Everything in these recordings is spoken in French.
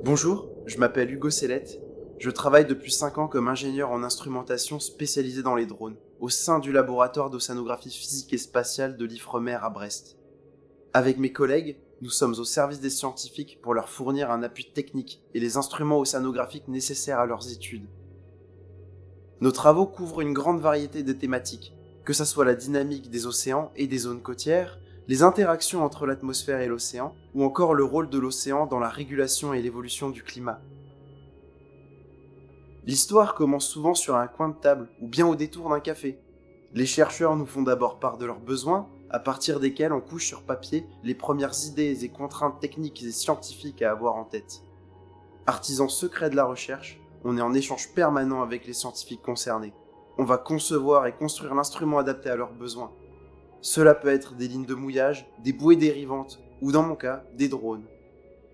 Bonjour, je m'appelle Hugo Sellette. Je travaille depuis 5 ans comme ingénieur en instrumentation spécialisé dans les drones, au sein du laboratoire d'océanographie physique et spatiale de l'Ifremer à Brest. Avec mes collègues, nous sommes au service des scientifiques pour leur fournir un appui technique et les instruments océanographiques nécessaires à leurs études. Nos travaux couvrent une grande variété de thématiques, que ce soit la dynamique des océans et des zones côtières, les interactions entre l'atmosphère et l'océan, ou encore le rôle de l'océan dans la régulation et l'évolution du climat. L'histoire commence souvent sur un coin de table, ou bien au détour d'un café. Les chercheurs nous font d'abord part de leurs besoins, à partir desquels on couche sur papier les premières idées et contraintes techniques et scientifiques à avoir en tête. Artisans secrets de la recherche, on est en échange permanent avec les scientifiques concernés. On va concevoir et construire l'instrument adapté à leurs besoins. Cela peut être des lignes de mouillage, des bouées dérivantes, ou dans mon cas, des drones.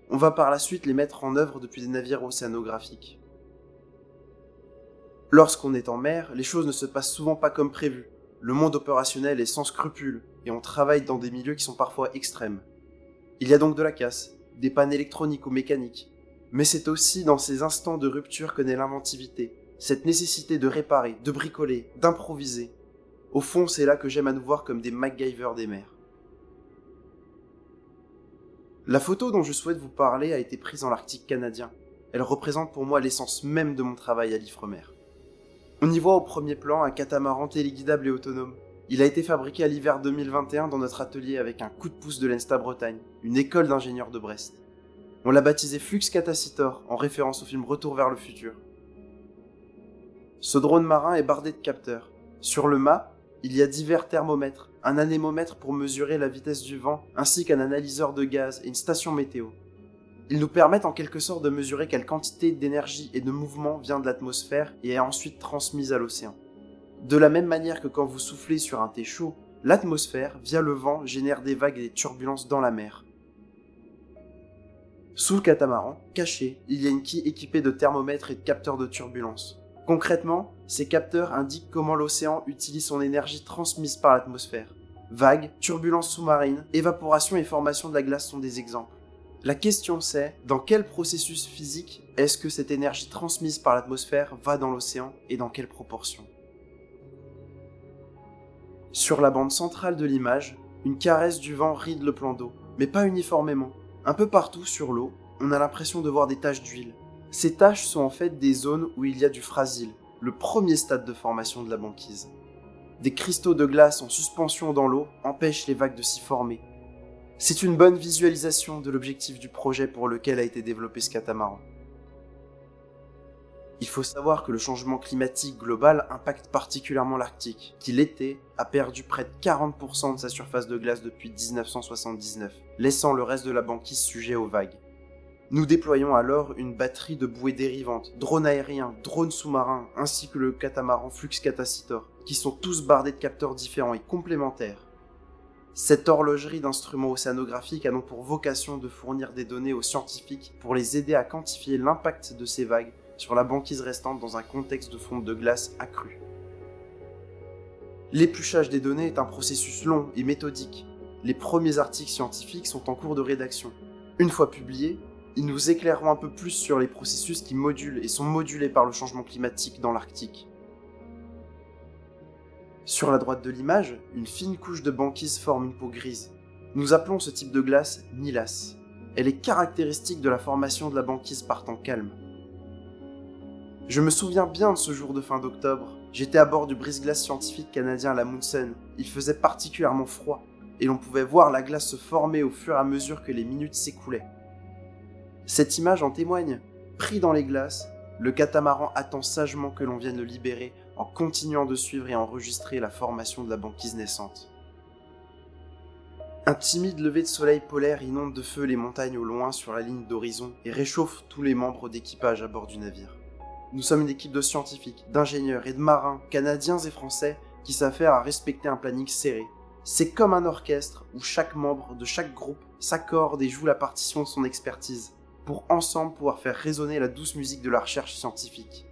On va par la suite les mettre en œuvre depuis des navires océanographiques. Lorsqu'on est en mer, les choses ne se passent souvent pas comme prévu. Le monde opérationnel est sans scrupules, et on travaille dans des milieux qui sont parfois extrêmes. Il y a donc de la casse, des pannes électroniques ou mécaniques. Mais c'est aussi dans ces instants de rupture que naît l'inventivité, cette nécessité de réparer, de bricoler, d'improviser. Au fond, c'est là que j'aime à nous voir comme des MacGyver des mers. La photo dont je souhaite vous parler a été prise dans l'Arctique canadien. Elle représente pour moi l'essence même de mon travail à l'Ifremer. On y voit au premier plan un catamaran téléguidable et autonome. Il a été fabriqué à l'hiver 2021 dans notre atelier avec un coup de pouce de l'ENSTA Bretagne, une école d'ingénieurs de Brest. On l'a baptisé Flux Catacitor, en référence au film Retour vers le futur. Ce drone marin est bardé de capteurs. Sur le mât, il y a divers thermomètres, un anémomètre pour mesurer la vitesse du vent, ainsi qu'un analyseur de gaz et une station météo. Ils nous permettent en quelque sorte de mesurer quelle quantité d'énergie et de mouvement vient de l'atmosphère et est ensuite transmise à l'océan. De la même manière que quand vous soufflez sur un thé chaud, l'atmosphère, via le vent, génère des vagues et des turbulences dans la mer. Sous le catamaran, caché, il y a une quille équipée de thermomètres et de capteurs de turbulence. Concrètement, ces capteurs indiquent comment l'océan utilise son énergie transmise par l'atmosphère. Vagues, turbulences sous-marines, évaporation et formation de la glace sont des exemples. La question c'est, dans quel processus physique est-ce que cette énergie transmise par l'atmosphère va dans l'océan et dans quelle proportion? Sur la bande centrale de l'image, une caresse du vent ride le plan d'eau, mais pas uniformément. Un peu partout sur l'eau, on a l'impression de voir des taches d'huile. Ces taches sont en fait des zones où il y a du frasile, le premier stade de formation de la banquise. Des cristaux de glace en suspension dans l'eau empêchent les vagues de s'y former. C'est une bonne visualisation de l'objectif du projet pour lequel a été développé ce catamaran. Il faut savoir que le changement climatique global impacte particulièrement l'Arctique, qui l'été a perdu près de 40% de sa surface de glace depuis 1979, laissant le reste de la banquise sujet aux vagues. Nous déployons alors une batterie de bouées dérivantes, drones aériens, drones sous-marins, ainsi que le catamaran Flux Catacitor, qui sont tous bardés de capteurs différents et complémentaires. Cette horlogerie d'instruments océanographiques a donc pour vocation de fournir des données aux scientifiques pour les aider à quantifier l'impact de ces vagues sur la banquise restante dans un contexte de fonte de glace accrue. L'épluchage des données est un processus long et méthodique. Les premiers articles scientifiques sont en cours de rédaction. Une fois publiés, ils nous éclaireront un peu plus sur les processus qui modulent et sont modulés par le changement climatique dans l'Arctique. Sur la droite de l'image, une fine couche de banquise forme une peau grise. Nous appelons ce type de glace Nilasse. Elle est caractéristique de la formation de la banquise par temps calme. Je me souviens bien de ce jour de fin d'octobre. J'étais à bord du brise-glace scientifique canadien l'Amundsen. Il faisait particulièrement froid, et l'on pouvait voir la glace se former au fur et à mesure que les minutes s'écoulaient. Cette image en témoigne. Pris dans les glaces, le catamaran attend sagement que l'on vienne le libérer en continuant de suivre et enregistrer la formation de la banquise naissante. Un timide lever de soleil polaire inonde de feu les montagnes au loin sur la ligne d'horizon et réchauffe tous les membres d'équipage à bord du navire. Nous sommes une équipe de scientifiques, d'ingénieurs et de marins, canadiens et français, qui s'affairent à respecter un planning serré. C'est comme un orchestre où chaque membre de chaque groupe s'accorde et joue la partition de son expertise, pour ensemble pouvoir faire résonner la douce musique de la recherche scientifique.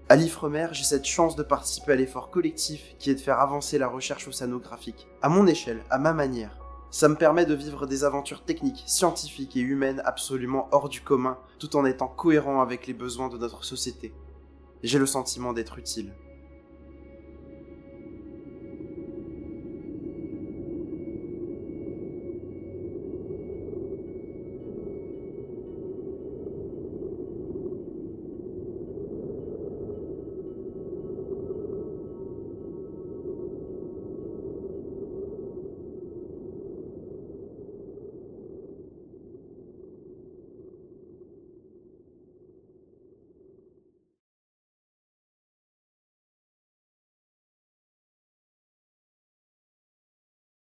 À l'Ifremer, j'ai cette chance de participer à l'effort collectif qui est de faire avancer la recherche océanographique, à mon échelle, à ma manière. Ça me permet de vivre des aventures techniques, scientifiques et humaines absolument hors du commun, tout en étant cohérent avec les besoins de notre société. J'ai le sentiment d'être utile.